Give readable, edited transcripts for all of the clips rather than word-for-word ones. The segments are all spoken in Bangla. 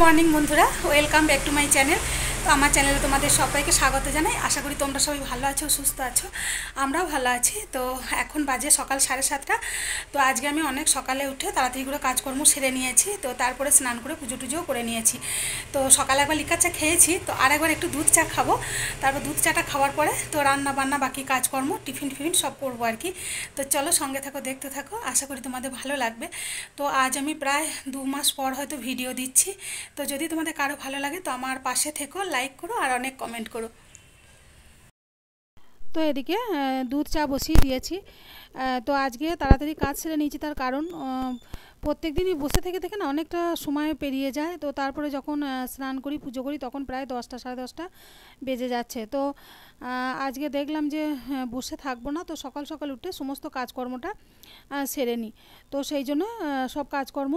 মর্নিং বন্ধুরা, welcome back to my channel. তো আমার চ্যানেলে তোমাদের সবাইকে স্বাগত জানাই। আশা করি তোমরা সবাই ভালো আছো, সুস্থ আছো, আমরাও ভালো আছি। তো এখন বাজে সকাল 7:30। তো আজকে আমি অনেক সকালে উঠে তাড়াতাড়ি করে কাজকর্ম সেরে নিয়েছি। তো তারপরে স্নান করে পুজো টুজোও করে নিয়েছি। তো সকালে একবার লিকার চা খেয়েছি, তো আর একবার একটু দুধ চা খাবো। তারপর দুধ চাটা খাওয়ার পরে তো রান্না বান্না বাকি কাজকর্ম টিফিন ফিফিন সব করবো আর কি। তো চলো সঙ্গে থাকো, দেখতে থাকো, আশা করি তোমাদের ভালো লাগবে। তো আজ আমি প্রায় 2 মাস পর হয়তো ভিডিও দিচ্ছি। তো যদি তোমাদের কারো ভালো লাগে তো আমার পাশে থেকো, লাইক করো আর অনেক কমেন্ট করো। তো এদিকে দুধ চা বসিয়ে দিয়েছি। তো আজকে তাড়াতাড়ি কাজ সেরে নিয়েছি, তার কারণ প্রত্যেক দিনই বসে থেকে থেকে না অনেকটা সময় পেরিয়ে যায়। তো তারপরে যখন স্নান করি, পুজো করি, তখন প্রায় 10টা সাড়ে 10টা বেজে যাচ্ছে। তো আজকে দেখলাম যে বসে থাকবো না, তো সকাল সকাল উঠে সমস্ত কাজকর্মটা সেরে নিই। তো সেই জন্য সব কাজকর্ম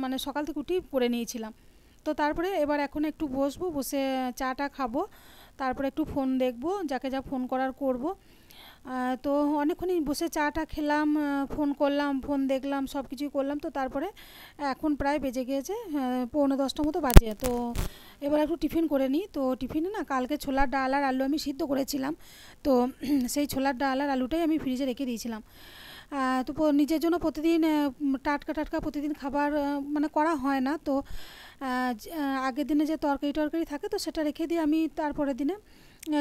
মানে সকাল থেকে উঠেই করে নিয়েছিলাম। তো তারপরে এবার এখন একটু বসবো, বসে চাটা খাবো, তারপরে একটু ফোন দেখবো, যাকে যা ফোন করার করব। তো অনেকক্ষণই বসে চাটা খেলাম, ফোন করলাম, ফোন দেখলাম, সব কিছুই করলাম। তো তারপরে এখন প্রায় বেজে গিয়েছে 9:45 মতো বাজে। তো এবার একটু টিফিন করে নিই। তো টিফিনে না কালকে ছোলার ডাল আর আলু আমি সিদ্ধ করেছিলাম। তো সেই ছোলার ডাল আর আলুটাই আমি ফ্রিজে রেখে দিয়েছিলাম। তো নিজের জন্য প্রতিদিন টাটকা টাটকা প্রতিদিন খাবার মানে করা হয় না। তো আগের দিনে যে তরকারি টরকারি থাকে তো সেটা রেখে দিয়ে আমি তারপরের দিনে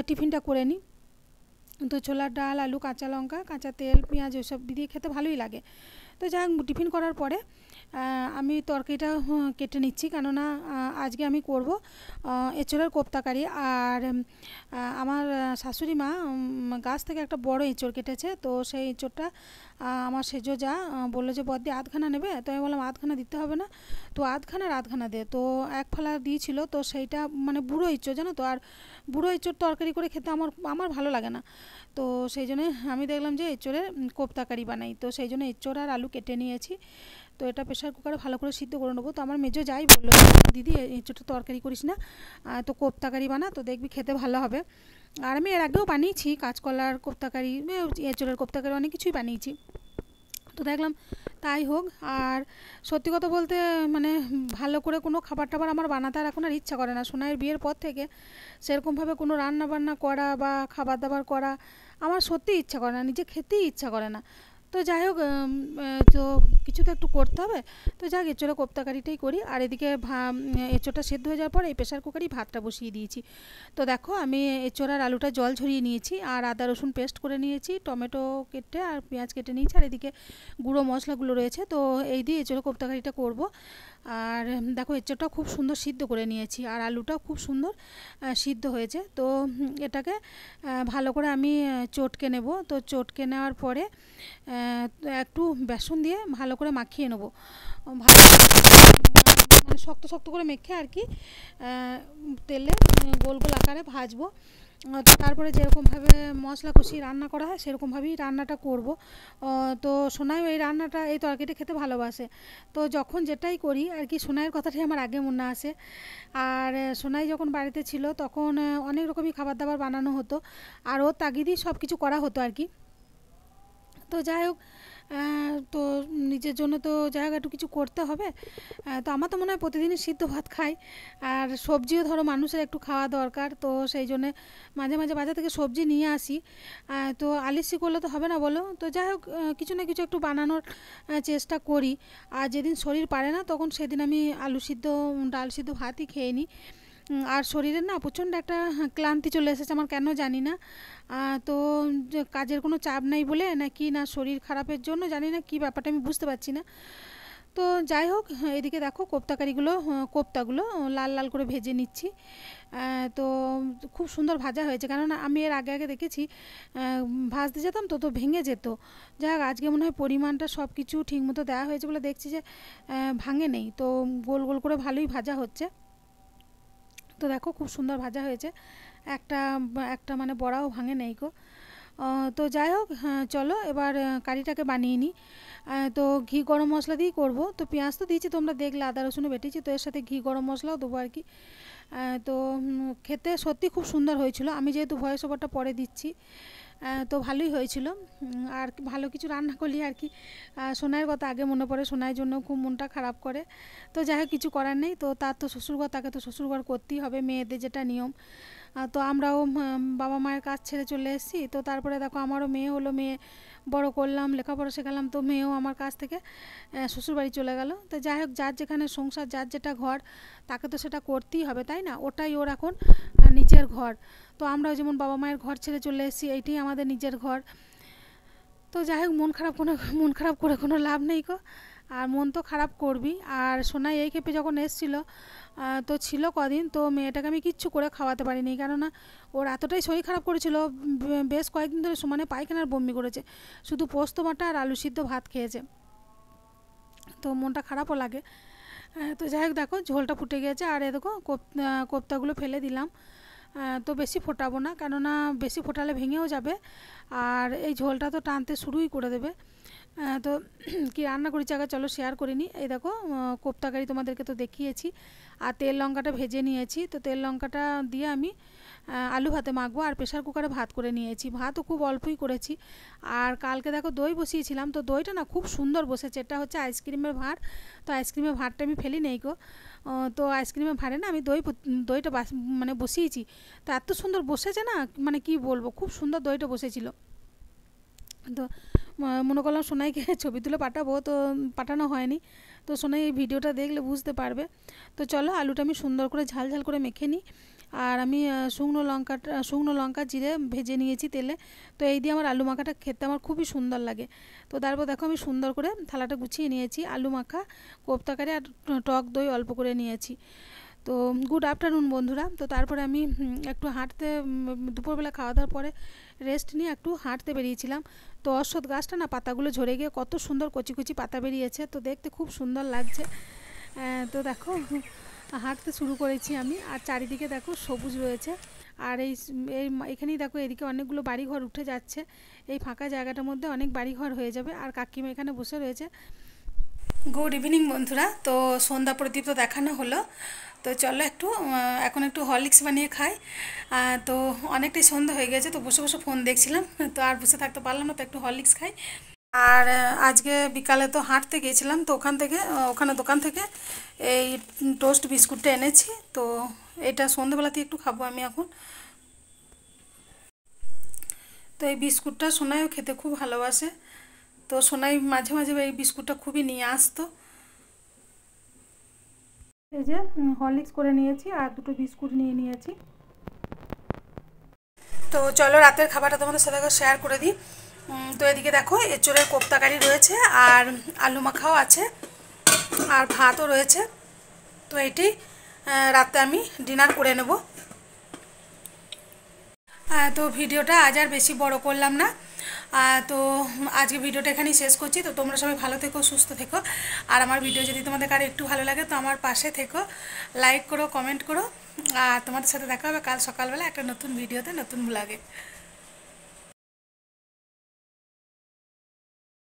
টিফিনটা করে নিই। তো ছোলার ডাল, আলু, কাঁচা লঙ্কা, কাঁচা তেল, পেঁয়াজ ওইসব দিয়ে খেতে ভালোই লাগে। তো যাই হোক, টিফিন করার পরে আমি তরকারিটা কেটে নিচ্ছি, কেননা আজকে আমি করব এঁচোড়ের কোপ্তাকারি। আর আমার শাশুড়ি মা গাছ থেকে একটা বড় এঁচোড় কেটেছে। তো সেই এঁচোড়টা আমার সেজো যা বললো যে বদ্দি আধখানা নেবে। তো আমি বললাম আধখানা দিতে হবে না, তো আধখানা দে। তো এক ফালা দিয়েছিল। তো সেইটা মানে বুড়ো এঁচোড়, জানো তো। আর বুড়ো এঁচোড় তরকারি করে খেতে আমার আমার ভালো লাগে না। তো সেই জন্যে আমি দেখলাম যে এঁচোড়ের কোপ্তাকারি বানাই। তো সেই জন্য এঁচোড় আর আলু কেটে নিয়েছি। তো এটা প্রেশার কুকারে ভালো করে সিদ্ধ করে নেবো। তো আমার মেজো যাই বললো, দিদি এঁচোড়টা তরকারি করিস না, তো কোপ্তাকারি বানা, তো দেখবি খেতে ভালো হবে। আর আমি এর আগেও বানিয়েছি কাঁচকলার কোপ্তাকারি, এঁচোড়ের কোপ্তাকারি, অনেক কিছুই বানিয়েছি। তো দেখলাম তাই হোক। আর সত্যি কথা বলতে মানে ভালো করে কোনো খাবার টাবার আমার বানাতে আর এখন আর ইচ্ছা করে না। সোনাইয়ের বিয়ের পর থেকে সেরকমভাবে কোনো রান্না বান্না করা বা খাবার দাবার করা আমার সত্যিই ইচ্ছা করে না, নিজে খেতেই ইচ্ছা করে না। তো যাই হোক, তো কিছু তো একটু করতে হবে। তো যাক, এঁচোড়া কোপ্তাকারিটাই করি। আর এদিকে এঁচোড়টা সেদ্ধ হয়ে যাওয়ার পর এই প্রেশার কুকারেই ভাতটা বসিয়ে দিয়েছি। তো দেখো আমি এঁচোড়ার আলুটা জল ঝরিয়ে নিয়েছি, আর আদা রসুন পেস্ট করে নিয়েছি, টমেটো কেটে আর পেঁয়াজ কেটে নিয়েছি, আর এদিকে গুঁড়ো মশলাগুলো রয়েছে। তো এই দিয়ে এঁচোড়া কোপ্তাকারিটা করব। আর দেখো এঁচোড়টাও খুব সুন্দর সিদ্ধ করে নিয়েছি, আর আলুটাও খুব সুন্দর সিদ্ধ হয়েছে। তো এটাকে ভালো করে আমি চটকে নেব। তো চটকে নেওয়ার পরে একটু বেসন দিয়ে ভালো করে মাখিয়ে নেব, ভালো মানে শক্ত শক্ত করে মেখে আর কি তেলে গোল গোল আকারে ভাজবো। তো তারপরে যেরকমভাবে মশলা কষিয়ে রান্না করা হয় সেরকমভাবেই রান্নাটা করব। তো সোনাইও এই রান্নাটা, এই তরকারিটা খেতে ভালোবাসে। তো যখন যেটাই করি আর কি, সোনাইয়ের কথাটাই আমার আগে মনে আসে। আর সোনাই যখন বাড়িতে ছিল তখন অনেক রকমই খাবার দাবার বানানো হতো, আর ওর তাগিদেই সব কিছু করা হতো আর কি। তো যাই হোক, তো নিজের জন্য তো যাই হোক একটু কিছু করতে হবে। তো আমার তো মনে হয় প্রতিদিনই সিদ্ধ ভাত খাই, আর সবজিও ধরো মানুষের একটু খাওয়া দরকার। তো সেই জন্যে মাঝে মাঝে বাজার থেকে সবজি নিয়ে আসি। তো আলিসি করলে তো হবে না বলো। তো যাই হোক, কিছু না কিছু একটু বানানোর চেষ্টা করি। আর যেদিন শরীর পারে না তখন সেদিন আমি আলু সিদ্ধ, ডাল সিদ্ধ ভাতই খেয়ে নিই। আর শরীরের না প্রচণ্ড একটা ক্লান্তি চলে এসেছে আমার, কেন জানি না। তো কাজের কোনো চাপ নেই বলে নাকি না শরীর খারাপের জন্য, জানি না কী ব্যাপারটা, আমি বুঝতে পারছি না। তো যাই হোক, এদিকে দেখো কোপ্তাগুলো লাল লাল করে ভেজে নিচ্ছি। তো খুব সুন্দর ভাজা হয়েছে, কেননা আমি এর আগে আগে দেখেছি ভাজতে যেতাম তো তো ভেঙে যেত। যাই হোক, আজকে মনে হয় পরিমাণটা সব কিছু ঠিকমতো দেওয়া হয়েছে বলে দেখছি যে ভাঙে নেই। তো গোল গোল করে ভালোই ভাজা হচ্ছে। তো দেখো খুব সুন্দর ভাজা হয়েছে, একটা একটা মানে বড়াও ভাঙে নেই গো। তো যাই হোক, চলো এবার কারিটাকে বানিয়ে নিই। তো ঘি গরম মশলা দিয়েই করবো। তো পেঁয়াজ তো দিয়েছি, তোমরা দেখলে, আদা রসুনও বেটেছি, তো এর সাথে ঘি গরম মশলাও দেবো আর কি। তো খেতে সত্যি খুব সুন্দর হয়েছিল। আমি যেহেতু ভয়েস ওভারটা পরে দিচ্ছি, তো ভালোই হয়েছিল। আর ভালো কিছু রান্না করলি আর কি সোনাইয়ের কথা আগে মনে পড়ে, সোনাইয়ের জন্য খুব মনটা খারাপ করে। তো যাই হোক কিছু করার নেই, তো তার তো শ্বশুরঘর, তাকে তো শ্বশুরঘর করতেই হবে, মেয়েদের যেটা নিয়ম। তো আমরাও বাবা মায়ের কাজ ছেড়ে চলে এসেছি। তো তারপরে দেখো আমারও মেয়ে হলো, মেয়ে বড় করলাম, লেখাপড়া শেখালাম, তো মেয়েও আমার কাছ থেকে শ্বশুরবাড়ি চলে গেল। তো যাই হোক যার যেখানে সংসার, যার যেটা ঘর, তাকে তো সেটা করতেই হবে, তাই না? ওটাই ওর এখন নিজের ঘর। তো আমরাও যেমন বাবা মায়ের ঘর ছেড়ে চলে এসেছি, এইটাই আমাদের নিজের ঘর। তো যাই হোক মন খারাপ করে কোনো লাভ নেই গো। আর মন তো খারাপ করবি। আর সোনাই এই ক্ষেপে যখন এসেছিলো তো ছিল কদিন, তো মেয়েটাকে আমি কিচ্ছু করে খাওয়াতে পারিনি, কেননা ওর এতটাই শরীর খারাপ করেছিল, বেশ কয়েকদিন ধরে সমানে পায়খানার বমি করেছে, শুধু পোস্ত বাটা আর আলু সিদ্ধ ভাত খেয়েছে। তো মনটা খারাপও লাগে। তো যাই হোক দেখো ঝোলটা ফুটে গেছে, আর এ দেখো কোপ্তাগুলো ফেলে দিলাম। তো বেশি ফোটাবো না, কেননা বেশি ফোটালে ভেঙেও যাবে, আর এই ঝোলটা তো টানতে শুরুই করে দেবে। তো কি রান্না করেছি আগে চলো শেয়ার করে নিই। এই দেখো কোপ্তা কারি তোমাদেরকে তো দেখিয়েছি, আর তেল লঙ্কাটা ভেজে নিয়েছি। তো তেল লঙ্কাটা দিয়ে আমি আলু ভাতে মাখবো, আর প্রেশার কুকারে ভাত করে নিয়েছি, ভাতও খুব অল্পই করেছি। আর কালকে দেখো দই বসিয়েছিলাম, তো দইটা না খুব সুন্দর বসেছে, এটা হচ্ছে আইসক্রিমের ভাঁড়। তো আইসক্রিমের ভাঁড়টা আমি ফেলি নেই গো। তো আইসক্রিমের ভাঁড়ে না আমি দইটা মানে বসিয়েছি, তো এত সুন্দর বসেছে না, মানে কি বলবো, খুব সুন্দর দইটা বসেছিল। তো মনে করলাম সোনাইকে ছবি তুলে পাঠাবো, তো পাঠানো হয়নি। তো সোনাই এই ভিডিওটা দেখলে বুঝতে পারবে। তো চলো আলুটা আমি সুন্দর করে ঝাল ঝাল করে মেখে নিই। আর আমি শুকনো লঙ্কা জিরে ভেজে নিয়েছি তেলে। তো এই দিয়ে আমার আলু মাখাটা খেতে আমার খুবই সুন্দর লাগে। তো তারপর দেখো আমি সুন্দর করে থালাটা গুছিয়ে নিয়েছি, আলু মাখা, কোপ্তাকারি আর টক দই অল্প করে নিয়েছি। তো গুড আফটারনুন বন্ধুরা। তো তারপরে আমি একটু হাঁটতে, দুপুরবেলা খাওয়া দাওয়ার পরে রেস্ট নিয়ে একটু হাঁটতে বেরিয়েছিলাম। তো অশ্বত্থ গাছটা না পাতাগুলো ঝরে গিয়ে কত সুন্দর কচি কচি পাতা বেরিয়েছে, তো দেখতে খুব সুন্দর লাগছে। তো দেখো হাঁটতে শুরু করেছি আমি, আর চারিদিকে দেখো সবুজ রয়েছে। আর এখানেই দেখো এদিকে অনেকগুলো বাড়িঘর উঠে যাচ্ছে, এই ফাঁকা জায়গাটার মধ্যে অনেক বাড়িঘর হয়ে যাবে। আর কাকিমা এখানে বসে রয়েছে। গুড ইভিনিং বন্ধুরা। তো সন্ধ্যা প্রদীপ তো দেখানো হলো, তো চলো একটু এখন একটু হরলিক্স বানিয়ে খাই। তো অনেকটাই সন্ধ্যা হয়ে গেছে, তো বসে বসে ফোন দেখছিলাম, তো আর বসে থাকতে পারলাম না, তো একটু হরলিক্স খাই। আর আজকে বিকালে তো হাঁটতে গিয়েছিলাম, তো ওখানে দোকান থেকে এই টোস্ট বিস্কুটটা এনেছি। তো এটা সন্ধ্যেবেলাতে একটু খাবো আমি এখন। তো এই বিস্কুটটা সোনাইও খেতে খুব ভালোবাসে, তো সোনাই মাঝে মাঝে এই বিস্কুটটা খুবই নিয়ে আসতো। এই যে হরলিক্স করে নিয়েছি আর দুটো বিস্কুট নিয়ে নিয়েছি। তো চলো রাতের খাবারটা তোমাদের সাথে শেয়ার করে দিই। তো এদিকে দেখো এঁচোড়ের কোপ্তা কারি রয়েছে, আর আলু মাখাও আছে, আর ভাতও রয়েছে। তো এইটি রাতে আমি ডিনার করে নেব। তো ভিডিওটা আজ আর বেশি বড় করলাম না। তো আজকে ভিডিওটা এখানেই শেষ করছি। তো তোমরা সবাই ভালো থেকো, সুস্থ থেকো। আর আমার ভিডিও যদি তোমাদের কারো একটু ভালো লাগে তো আমার পাশে থেকো, লাইক করো, কমেন্ট করো। আর তোমাদের সাথে দেখা হবে কাল সকালবেলা একটা নতুন ভিডিওতে, নতুন ব্লগে।